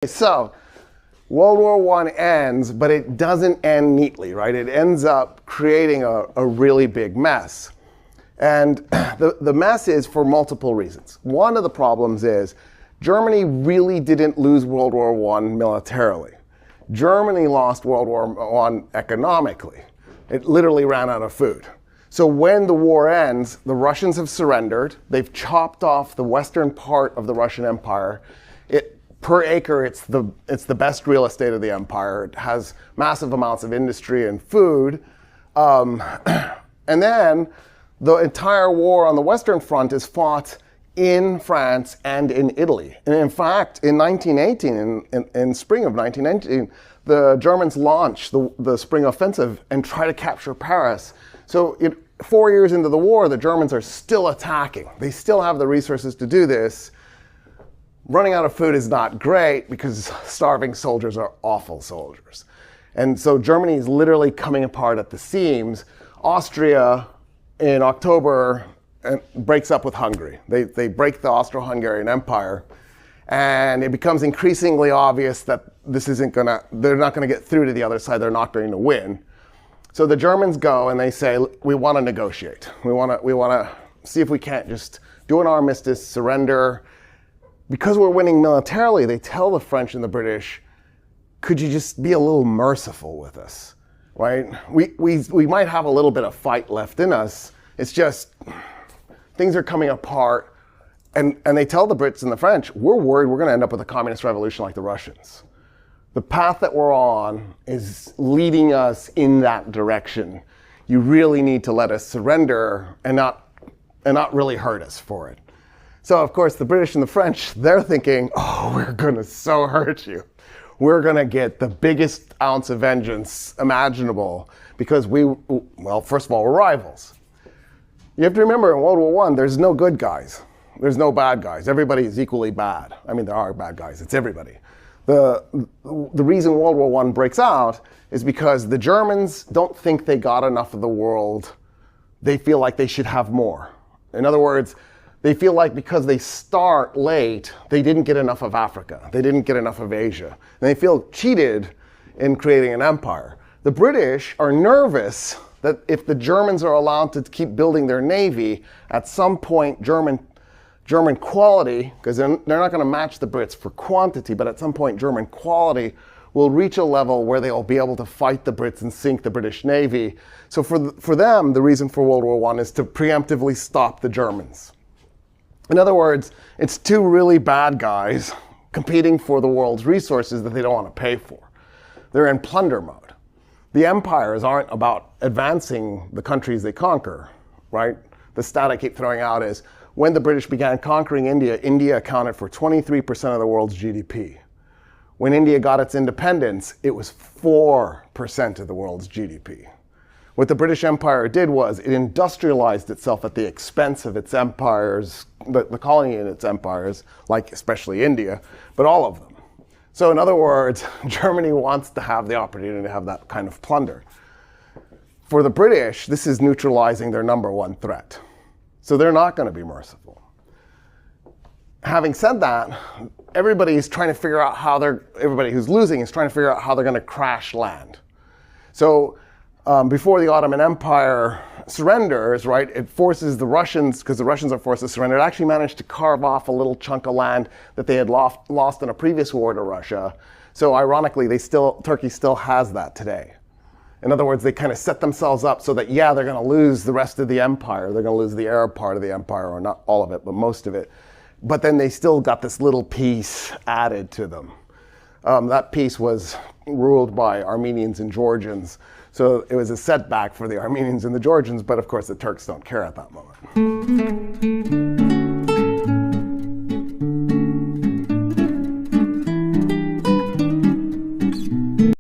So World War I ends, but it doesn't end neatly, right? It ends up creating a really big mess. And the mess is for multiple reasons. One of the problems is Germany really didn't lose World War I militarily. Germany lost World War I economically. It literally ran out of food. So when the war ends, the Russians have surrendered. They've chopped off the western part of the Russian Empire. Per acre, it's the best real estate of the empire. It has massive amounts of industry and food. And then the entire war on the Western Front is fought in France and in Italy. And in fact, in 1918, in spring of 1918, the Germans launch the spring offensive and try to capture Paris. So 4 years into the war, the Germans are still attacking. They still have the resources to do this. Running out of food is not great because starving soldiers are awful soldiers. And so Germany is literally coming apart at the seams. Austria, in October, breaks up with Hungary. They break the Austro-Hungarian Empire. And it becomes increasingly obvious that they're not gonna get through to the other side. They're not going to win. So the Germans go and they say, we wanna negotiate. We wanna see if we can't just do an armistice, surrender. Because we're winning militarily, they tell the French and the British, could you just be a little merciful with us, right? We might have a little bit of fight left in us. It's just things are coming apart. And they tell the Brits and the French, we're worried we're going to end up with a communist revolution like the Russians. The path that we're on is leading us in that direction. You really need to let us surrender and not really hurt us for it. So, of course, the British and the French, they're thinking, oh, we're going to so hurt you. We're going to get the biggest ounce of vengeance imaginable because well, first of all, we're rivals. You have to remember, in World War I, there's no good guys. There's no bad guys. Everybody is equally bad. I mean, there are bad guys. It's everybody. The reason World War I breaks out is because the Germans don't think they got enough of the world. They feel like they should have more. In other words, they feel like because they start late, they didn't get enough of Africa. They didn't get enough of Asia. And they feel cheated in creating an empire. The British are nervous that if the Germans are allowed to keep building their navy, at some point German quality, because they're not going to match the Brits for quantity, but at some point German quality will reach a level where they'll be able to fight the Brits and sink the British Navy. So for them, the reason for World War I is to preemptively stop the Germans. In other words, it's two really bad guys competing for the world's resources that they don't want to pay for. They're in plunder mode. The empires aren't about advancing the countries they conquer, right? The stat I keep throwing out is when the British began conquering India, India accounted for 23% of the world's GDP. When India got its independence, it was 4% of the world's GDP. What the British Empire did was it industrialized itself at the expense of its empires, the colony in its empires, like especially India, but all of them. So in other words, Germany wants to have the opportunity to have that kind of plunder. For the British, this is neutralizing their number one threat. So they're not going to be merciful. Having said that, everybody's trying to figure out everybody who's losing is trying to figure out how they're going to crash land. So before the Ottoman Empire surrenders, right, it forces the Russians, because the Russians are forced to surrender, it actually managed to carve off a little chunk of land that they had lost in a previous war to Russia. So ironically, Turkey still has that today. In other words, they kind of set themselves up so that, yeah, they're going to lose the rest of the empire. They're going to lose the Arab part of the empire, or not all of it, but most of it. But then they still got this little piece added to them. That piece was ruled by Armenians and Georgians. So it was a setback for the Armenians and the Georgians, but of course the Turks don't care at that moment.